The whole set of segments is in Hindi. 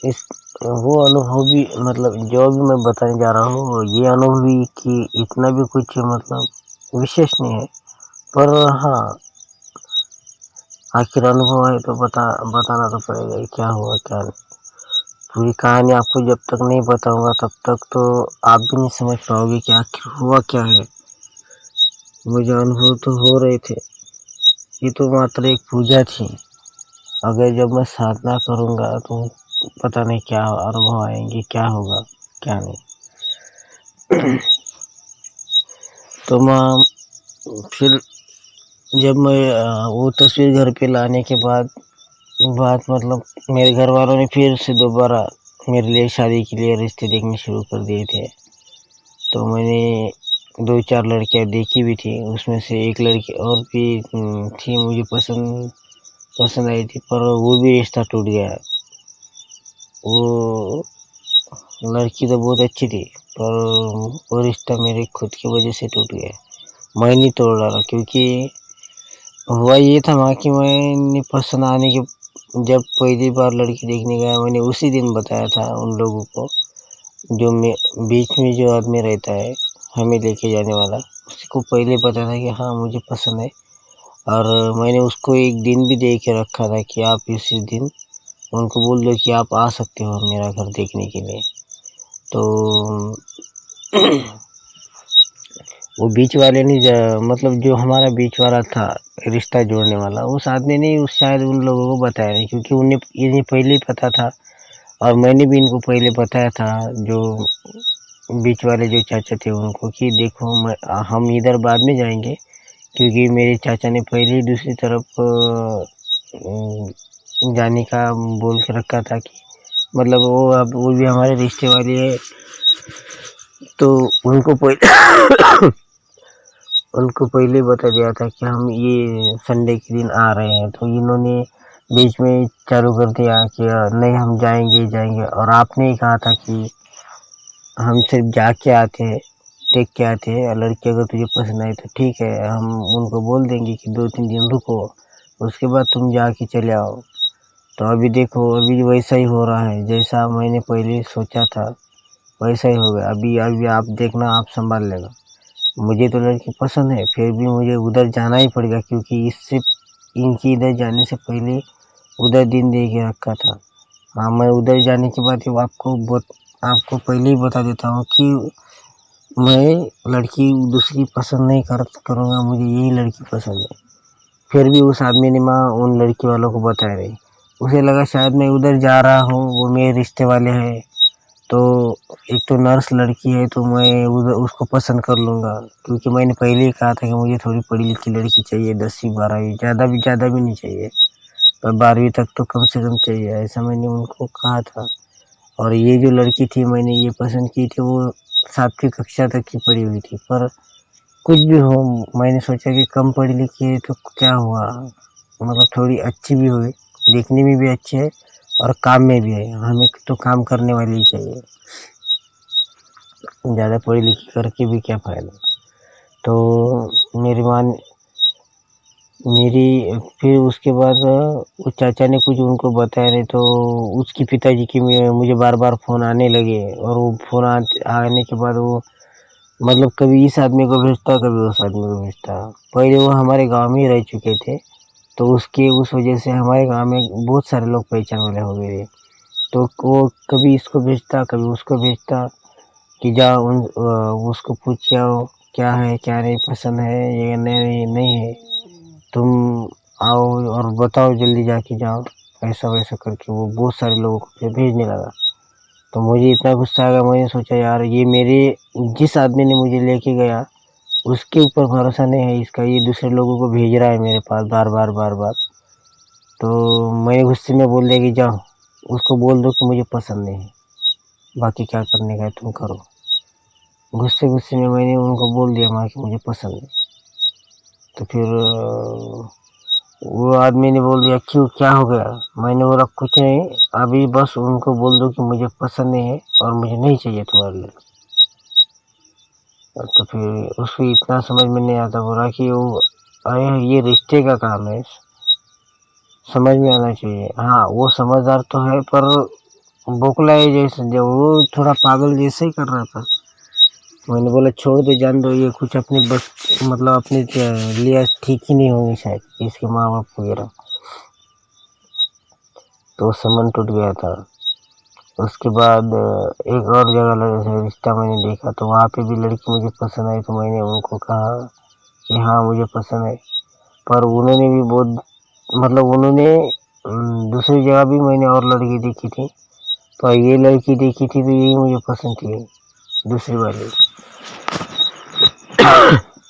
इस वो अनुभव भी मतलब जो भी मैं बताने जा रहा हूँ ये अनुभव भी कि इतना भी कुछ मतलब विशेष नहीं है, पर हाँ, आखिर अनुभव है तो बताना तो पड़ेगा ही क्या हुआ क्या नहीं। पूरी कहानी आपको जब तक नहीं बताऊंगा तब तक तो आप भी नहीं समझ पाओगे कि आखिर हुआ क्या है। मुझे अनुभव तो हो रहे थे, ये तो मात्र एक पूजा थी। अगर जब मैं साधना करूंगा तो पता नहीं क्या अनुभव आएंगे, क्या होगा क्या नहीं। तो मैं फिर जब मैं वो तस्वीर घर पे लाने के बाद मतलब मेरे घर वालों ने फिर से दोबारा मेरे लिए शादी के लिए रिश्ते देखने शुरू कर दिए थे। तो मैंने 2-4 लड़कियां देखी भी थी, उसमें से एक लड़की और भी थी मुझे पसंद आई थी, पर वो भी रिश्ता टूट गया। वो लड़की तो बहुत अच्छी थी, पर वो रिश्ता मेरे खुद की वजह से टूट गया। मैंने तोड़ डाला, क्योंकि हुआ ये था वहाँ कि मैंने पसंद आने के जब पहली बार लड़की देखने गया, मैंने उसी दिन बताया था उन लोगों को, जो बीच में जो आदमी रहता है हमें लेके जाने वाला, उसको पहले पता था कि हाँ मुझे पसंद है। और मैंने उसको एक दिन भी दे के रखा था कि आप इसी दिन उनको बोल दो कि आप आ सकते हो मेरा घर देखने के लिए। तो वो बीच वाले ने मतलब जो हमारा बीच वाला था रिश्ता जोड़ने वाला, उस आदमी ने शायद उन लोगों को बताया नहीं, क्योंकि इन्हें पहले ही पता था और मैंने भी इनको पहले बताया था, जो बीच वाले जो चाचा थे उनको, कि देखो हम इधर बाद में जाएंगे, क्योंकि मेरे चाचा ने पहले ही दूसरी तरफ जाने का बोल के रखा था कि मतलब वो अब वो भी हमारे रिश्ते वाले है। तो उनको पहले उनको पहले बता दिया था कि हम ये संडे के दिन आ रहे हैं। तो इन्होंने बीच में चालू कर दिया कि नहीं हम जाएंगे, और आपने ही कहा था कि हम सिर्फ जाके आते हैं, देख के आते हैं, और लड़की अगर तुझे पसंद आई तो ठीक है, हम उनको बोल देंगे कि 2-3 दिन रुको, उसके बाद तुम जाके चले आओ। तो अभी देखो, अभी वैसा ही हो रहा है, जैसा मैंने पहले सोचा था वैसा ही हो गया। अभी आप देखना, आप संभाल लेना। मुझे तो लड़की पसंद है, फिर भी मुझे उधर जाना ही पड़ेगा, क्योंकि इससे इनकी इधर जाने से पहले उधर दिन दे के रखा था। हाँ, मैं उधर जाने के बाद आपको पहले ही बता देता हूँ कि मैं लड़की दूसरी पसंद नहीं करूँगा, मुझे यही लड़की पसंद है। फिर भी उस आदमी ने उन लड़की वालों को बताया नहीं। उसे लगा शायद मैं उधर जा रहा हूँ, वो मेरे रिश्ते वाले हैं, तो एक तो नर्स लड़की है तो मैं उधर उसको पसंद कर लूँगा, क्योंकि मैंने पहले ही कहा था कि मुझे थोड़ी पढ़ी लिखी लड़की चाहिए, 10वीं 12वीं, ज़्यादा भी नहीं चाहिए, पर 12वीं तक तो कम से कम चाहिए, ऐसा मैंने उनको कहा था। और ये जो लड़की थी मैंने ये पसंद की थी, वो 7वीं कक्षा तक की पढ़ी हुई थी। पर कुछ भी हो, मैंने सोचा कि कम पढ़ी लिखी है तो क्या हुआ, मतलब थोड़ी अच्छी भी हुई, देखने में भी अच्छी है और काम में भी है, हमें तो काम करने वाली ही चाहिए, ज़्यादा पढ़ी लिखी करके भी क्या फ़ायदा। तो मेरी फिर उसके बाद उस चाचा ने कुछ उनको बताया नहीं, तो उसके पिताजी की मुझे बार बार फ़ोन आने लगे, और वो फ़ोन आने के बाद वो मतलब कभी इस आदमी को भेजता, कभी उस आदमी को भेजता। पहले वो हमारे गांव में ही रह चुके थे, तो उस वजह से हमारे गांव में बहुत सारे लोग पहचान वाले हो गए। तो वो कभी इसको भेजता, कभी उसको भेजता कि जाओ उसको पूछ के आओ क्या है क्या नहीं, पसंद है ये नहीं नहीं है, तुम आओ और बताओ, जल्दी जाके जाओ, ऐसा वैसा करके वो बहुत सारे लोगों को फिर भेजने लगा। तो मुझे इतना गुस्सा आ गया, मैंने सोचा यार ये मेरे जिस आदमी ने मुझे लेके गया उसके ऊपर भरोसा नहीं है इसका, ये दूसरे लोगों को भेज रहा है मेरे पास बार बार बार बार। तो मैं गुस्से में बोल दिया कि जाओ उसको बोल दो कि मुझे पसंद नहीं है, बाकी क्या करने का है तुम करो। गुस्से गुस्से में मैंने उनको बोल दिया कि मुझे पसंद है। तो फिर वो आदमी ने बोल दिया क्यों, क्या हो गया। मैंने बोला कुछ नहीं, अभी बस उनको बोल दो कि मुझे पसंद नहीं है और मुझे नहीं चाहिए तुम्हारे लिए। तो फिर उसको इतना समझ में नहीं आता, बोला कि वो अरे ये रिश्ते का काम है, समझ में आना चाहिए। हाँ वो समझदार तो है, पर बौखलाए जैसे, जब वो थोड़ा पागल जैसे ही कर रहा था। मैंने बोला छोड़ दे, जान दो, ये कुछ अपनी बस मतलब अपने लिए ठीक ही नहीं होंगे शायद इसके माँ बाप वगैरह। तो उससे मन टूट गया था। उसके बाद एक और जगह रिश्ता मैंने देखा, तो वहाँ पे भी लड़की मुझे पसंद आई, तो मैंने उनको कहा कि हाँ मुझे पसंद है। पर उन्होंने भी बहुत मतलब उन्होंने दूसरी जगह भी मैंने और लड़की देखी थी, तो ये लड़की देखी थी तो यही मुझे पसंद थी, दूसरी वाली।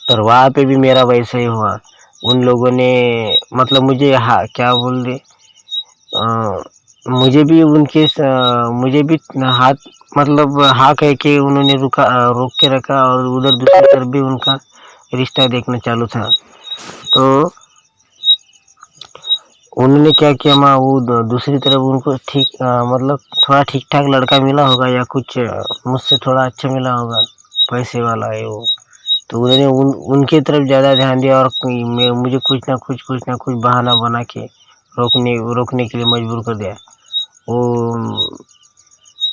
पर वहाँ पे भी मेरा वैसा ही हुआ। उन लोगों ने मतलब मुझे हाँ क्या बोल रहे, मुझे भी हाथ मतलब हाँ कह के उन्होंने रोक के रखा, और उधर दूसरी तरफ भी उनका रिश्ता देखना चालू था। तो उन्होंने क्या किया, मैं वो दूसरी तरफ उनको ठीक मतलब थोड़ा ठीक ठाक लड़का मिला होगा, या कुछ मुझसे थोड़ा अच्छा मिला होगा, पैसे वाला है वो। तो उन्होंने उनकी तरफ ज़्यादा ध्यान दिया, और मुझे कुछ ना कुछ बहाना बना के रोकने के लिए मजबूर कर दिया वो।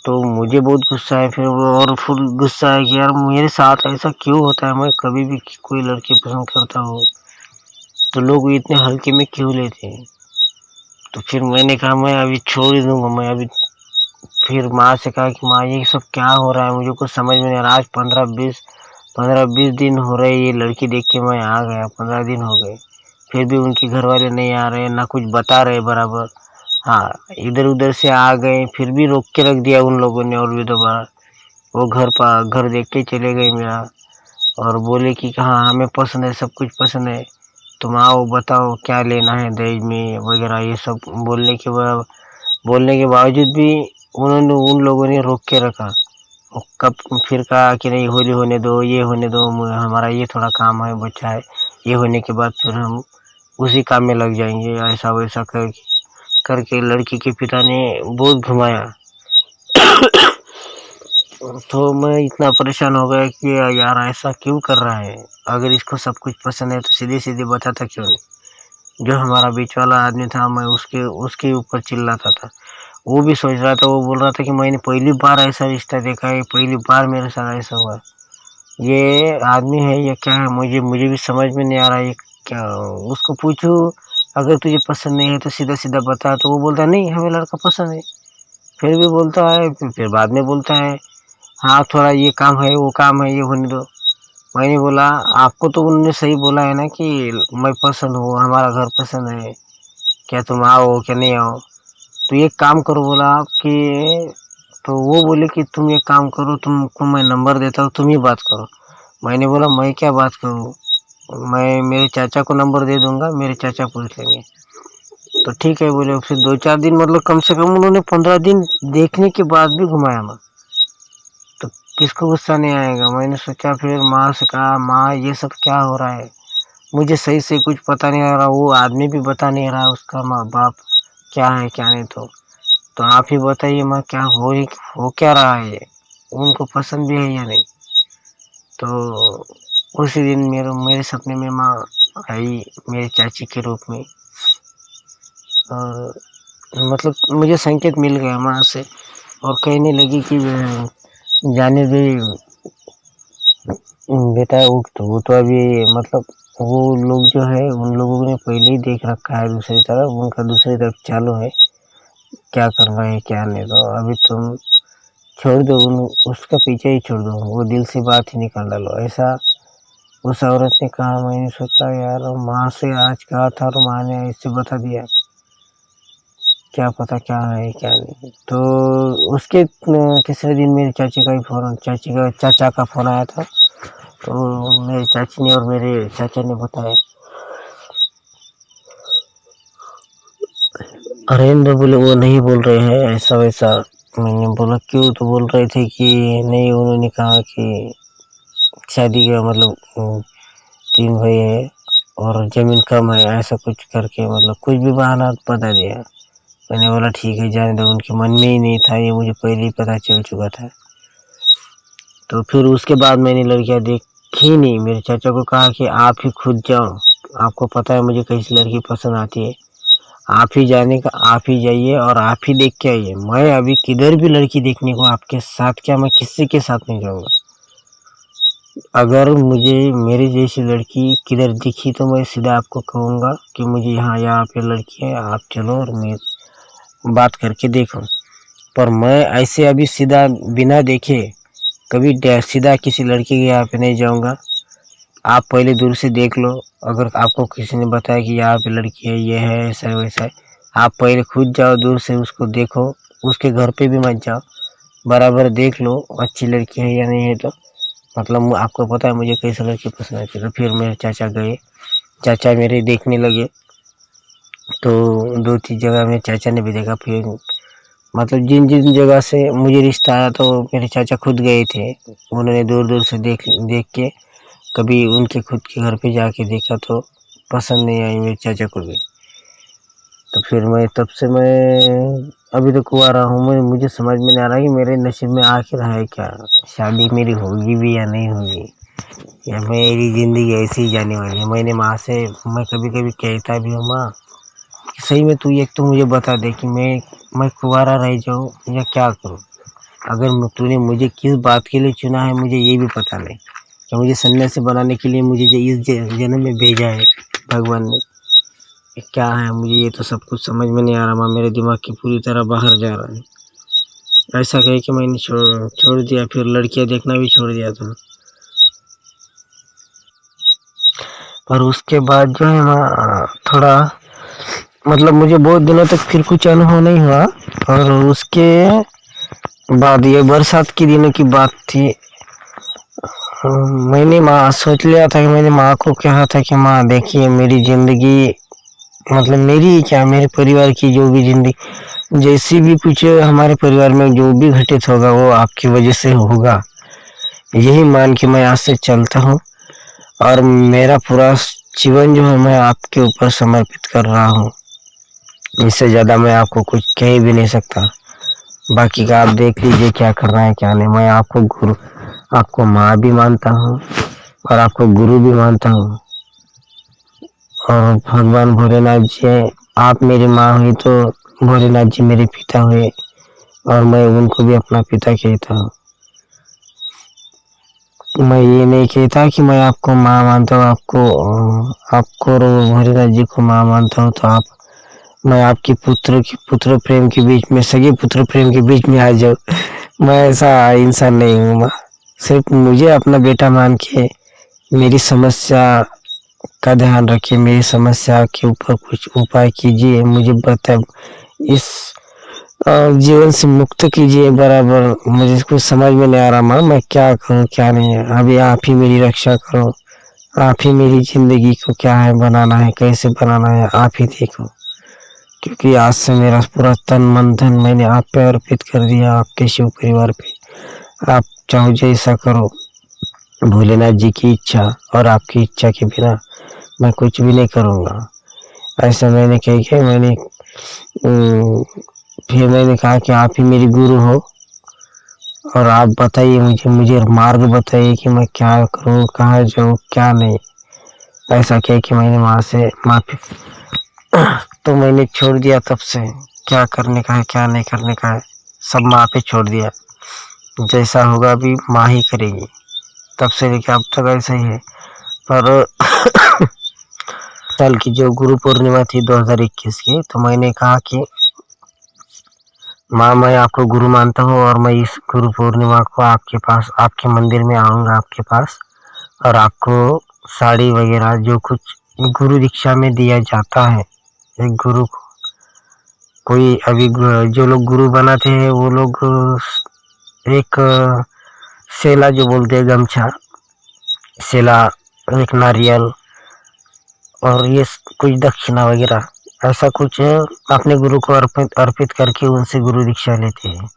तो मुझे बहुत गुस्सा है फिर वो, और फुल गुस्सा है कि यार मेरे साथ ऐसा क्यों होता है। मैं कभी भी कोई लड़की पसंद करता हूँ तो लोग इतने हल्के में क्यों लेते हैं। तो फिर मैंने कहा मैं अभी छोड़ ही दूंगा। मैं अभी फिर माँ से कहा कि माँ ये सब क्या हो रहा है, मुझे कुछ समझ में नहीं आ रहा। आज 15-20 दिन हो रहे ये लड़की देख के मैं आ गया, 15 दिन हो गए, फिर भी उनके घर वाले नहीं आ रहे, ना कुछ बता रहे बराबर। हाँ, इधर उधर से आ गए, फिर भी रोक के रख दिया उन लोगों ने। और भी दोबारा वो घर देख के चले गए मेरा, और बोले कि हाँ हमें पसंद है, सब कुछ पसंद है, तुम आओ बताओ क्या लेना है दहेज में वगैरह। ये सब बोलने के बावजूद भी उन्होंने उन लोगों ने रोक के रखा। कब फिर कहा कि नहीं होली होने दो, ये होने दो, हमारा ये थोड़ा काम है बच्चा है, ये होने के बाद फिर हम उसी काम में लग जाएंगे। ऐसा वैसा करके लड़की के पिता ने बहुत घुमाया। तो मैं इतना परेशान हो गया कि यार ऐसा क्यों कर रहा है। अगर इसको सब कुछ पसंद है तो सीधे सीधे बताता क्यों नहीं। जो हमारा बीच वाला आदमी था, मैं उसके उसके ऊपर चिल्लाता था। वो भी सोच रहा था, वो बोल रहा था कि मैंने पहली बार ऐसा रिश्ता देखा है, पहली बार मेरे साथ ऐसा हुआ। ये आदमी है या क्या है, मुझे भी समझ में नहीं आ रहा है ये क्या। उसको पूछूं अगर तुझे पसंद नहीं है तो सीधा सीधा बता, तो वो बोलता नहीं हमें लड़का पसंद है। फिर भी बोलता है, फिर बाद में बोलता है हाँ थोड़ा ये काम है वो काम है, ये होने दो। मैंने बोला आपको तो उन्होंने सही बोला है ना कि मैं पसंद हूँ, हमारा घर पसंद है, क्या तुम आओ क्या नहीं आओ। तो एक काम करो बोला आप कि, तो वो बोले कि तुम एक काम करो, तुमको मैं नंबर देता हूँ, तुम ही बात करो। मैंने बोला मैं क्या बात करूँ, मैं मेरे चाचा को नंबर दे दूंगा, मेरे चाचा पूछ लेंगे। तो ठीक है बोले। फिर 2-4 दिन मतलब कम से कम उन्होंने 15 दिन देखने के बाद भी घुमाया माँ। तो किसको गुस्सा नहीं आएगा। मैंने सोचा, फिर माँ से कहा माँ ये सब क्या हो रहा है, मुझे सही से कुछ पता नहीं आ रहा, वो आदमी भी बता नहीं रहा उसका माँ बाप क्या है क्या नहीं। तो आप ही बताइए माँ क्या हो क्या रहा है, ये उनको पसंद भी है या नहीं। तो उसी दिन मेरे सपने में माँ आई मेरे चाची के रूप में, और मतलब मुझे संकेत मिल गया माँ से, और कहने लगी कि जाने दे बेटा, वो तो अभी मतलब वो लोग जो है उन लोगों ने पहले ही देख रखा है दूसरी तरफ, उनका दूसरी तरफ चालू है, क्या कर रहे हैं क्या नहीं। तो अभी तुम छोड़ दो उसका पीछे ही छोड़ दो, वो दिल से बात ही निकाल डालो, ऐसा उस औरत ने कहा। मैंने सोचा यार माँ से आज कहा था और माँ ने ऐसे बता दिया, क्या पता क्या है क्या नहीं। तो उसके तीसरे दिन मेरी चाचा का फोन आया था। तो मेरी चाची ने और मेरे चाचा ने बताया, अरेंद्र बोले वो नहीं बोल रहे हैं ऐसा वैसा। मैंने बोला क्यों, तो बोल रहे थे कि नहीं, उन्होंने कहा कि शादी का मतलब 3 भाई है और जमीन कम है, ऐसा कुछ करके मतलब कुछ भी बहाना बता दिया। मैंने बोला ठीक है जाने दो, उनके मन में ही नहीं था, ये मुझे पहले ही पता चल चुका था। तो फिर उसके बाद मैंने लड़कियां देखी नहीं। मेरे चाचा को कहा कि आप ही खुद जाओ, आपको पता है मुझे कैसी लड़की पसंद आती है, आप ही जाने का, आप ही जाइए और आप ही देख के आइए। मैं अभी किधर भी लड़की देखने को आपके साथ क्या, मैं किसी के साथ नहीं जाऊँगा। अगर मुझे मेरी जैसी लड़की किधर दिखी तो मैं सीधा आपको कहूँगा कि मुझे यहाँ पे लड़की है, आप चलो और मैं बात करके देखो। पर मैं ऐसे अभी सीधा बिना देखे कभी सीधा किसी लड़की के यहाँ पे नहीं जाऊँगा। आप पहले दूर से देख लो, अगर आपको किसी ने बताया कि यहाँ पे लड़की है, ये है, ऐसा है वैसा है, आप पहले खुद जाओ दूर से, उसको देखो, उसके घर पे भी मत जाओ, बराबर देख लो अच्छी लड़की है या नहीं है। तो मतलब आपको पता है मुझे कैसी लड़की पसंद आती है। तो फिर मेरे चाचा गए, चाचा मेरे देखने लगे, तो 2-3 जगह मेरे चाचा ने भी देखा। फिर मतलब जिन जिन जगह से मुझे रिश्ता आया तो मेरे चाचा खुद गए थे, उन्होंने दूर दूर से देख देख के, कभी उनके खुद के घर पे जाके देखा तो पसंद नहीं आई मेरे चाचा को भी। तो फिर मैं तब से मैं अभी तो कुंवारा हूँ। मुझे समझ में नहीं आ रहा कि मेरे नसीब में आखिर है क्या, शादी मेरी होगी भी या नहीं होगी, या मेरी ज़िंदगी ऐसी ही जाने वाली है। मैंने माँ से, मैं कभी कभी कहता भी हूँ, माँ सही में तू एक तो मुझे बता दे कि मैं कुंवारा रह जाऊँ या क्या करूँ। अगर तूने मुझे किस बात के लिए चुना है मुझे ये भी पता नहीं, कि मुझे सन्यासी बनाने के लिए मुझे इस जन्म में भेजा है भगवान ने, ये क्या है मुझे ये तो सब कुछ समझ में नहीं आ रहा। माँ मेरे दिमाग की पूरी तरह बाहर जा रहा है। ऐसा कहे कि मैंने छोड़ दिया, फिर लड़कियां देखना भी छोड़ दिया था। पर उसके बाद जो है ना, थोड़ा मतलब मुझे बहुत दिनों तक फिर कुछ अनुभव नहीं हुआ। और उसके बाद ये बरसात के दिनों की बात थी। मैंने माँ सोच लिया था कि मैंने माँ को कहा था कि माँ देखिए मेरी जिंदगी, मतलब मेरी क्या, मेरे परिवार की जो भी जिंदगी जैसी भी कुछ हमारे परिवार में जो भी घटित होगा वो आपकी वजह से होगा, यही मान के मैं आज से चलता हूँ। और मेरा पूरा जीवन जो है मैं आपके ऊपर समर्पित कर रहा हूँ। इससे ज्यादा मैं आपको कुछ कह भी नहीं सकता। बाकी का आप देख लीजिए क्या करना है क्या नहीं। मैं आपको गुरु, आपको माँ भी मानता हूँ और आपको गुरु भी मानता हूँ। और भगवान भोलेनाथ जी, आप मेरी माँ हुई तो भोलेनाथ जी मेरे पिता हुए, और मैं उनको भी अपना पिता कहता हूँ। मैं ये नहीं कहता कि मैं आपको माँ मानता हूँ, आपको और भोलेनाथ जी को माँ मानता हूँ, तो मैं आपकी पुत्र प्रेम के बीच में, सगे पुत्र प्रेम के बीच में आ जाऊँ। मैं ऐसा इंसान नहीं हूँ माँ। सिर्फ मुझे अपना बेटा मान के मेरी समस्या का ध्यान रखिए, मेरी समस्या के ऊपर कुछ उपाय कीजिए, मुझे बता, इस जीवन से मुक्त कीजिए। बराबर मुझे कुछ समझ में नहीं आ रहा माँ, मैं क्या करूँ क्या नहीं है। अभी आप ही मेरी रक्षा करो, आप ही मेरी जिंदगी को क्या है बनाना है, कैसे बनाना है, आप ही देखो। क्योंकि आज से मेरा पूरा तन मन धन मैंने आप पे अर्पित कर दिया, आपके शिव परिवार पे। आप चाहो जैसा करो, भोलेनाथ जी की इच्छा और आपकी इच्छा के बिना मैं कुछ भी नहीं करूँगा। ऐसा मैंने कह के फिर मैंने कहा कि आप ही मेरी गुरु हो, और आप बताइए मुझे मार्ग बताइए कि मैं क्या करूँ, कहाँ जाऊँ, क्या नहीं। ऐसा कह के मैंने वहाँ से माफी तो मैंने छोड़ दिया। तब से क्या करने का है क्या नहीं करने का है सब माँ पे छोड़ दिया। जैसा होगा अभी माँ ही करेगी। तब से लेकर अब तक ऐसा ही है। पर साल की जो गुरु पूर्णिमा थी 2021 की, तो मैंने कहा कि माँ मैं आपको गुरु मानता हूँ, और मैं इस गुरु पूर्णिमा को आपके पास, आपके मंदिर में आऊँगा आपके पास, और आपको साड़ी वगैरह जो कुछ गुरु दीक्षा में दिया जाता है, एक गुरु को, कोई अभी जो लोग गुरु बनाते हैं वो लोग एक सेला जो बोलते हैं, गमछा, सेला, एक नारियल, और ये कुछ दक्षिणा वगैरह, ऐसा कुछ अपने गुरु को अर्पित करके उनसे गुरु दीक्षा लेते हैं।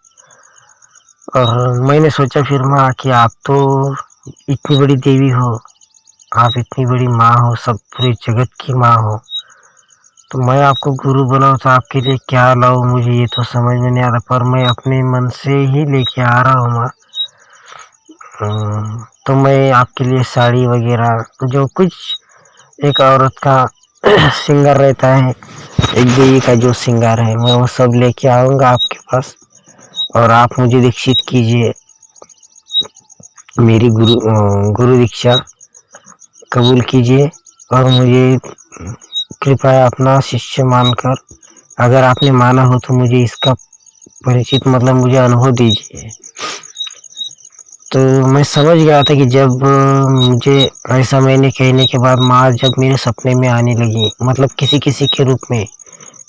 और मैंने सोचा फिर माँ कि आप तो इतनी बड़ी देवी हो, आप इतनी बड़ी माँ हो, सब पूरे जगत की माँ हो, तो मैं आपको गुरु बनाऊँ तो आपके लिए क्या लाऊं, मुझे ये तो समझ में नहीं आ रहा। पर मैं अपने मन से ही लेके आ रहा हूँ माँ। तो मैं आपके लिए साड़ी वगैरह जो कुछ एक औरत का सिंगर रहता है, एक देवी का जो सिंगर है, मैं वो सब लेके आऊँगा आपके पास और आप मुझे दीक्षित कीजिए, मेरी गुरु दीक्षा कबूल कीजिए और मुझे कृपया अपना शिष्य मानकर, अगर आपने माना हो तो मुझे इसका परिचित मतलब मुझे अनुभव दीजिए। तो मैं समझ गया था कि जब मुझे ऐसा मैंने कहने के बाद माँ जब मेरे सपने में आने लगी, मतलब किसी किसी के रूप में,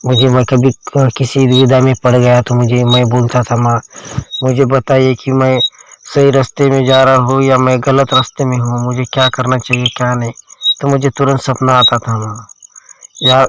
मैं कभी किसी दुविधा में पड़ गया तो मैं बोलता था, माँ मुझे बताइए कि मैं सही रास्ते में जा रहा हूँ या मैं गलत रास्ते में हूँ, मुझे क्या करना चाहिए क्या नहीं, तो मुझे तुरंत सपना आता था माँ। या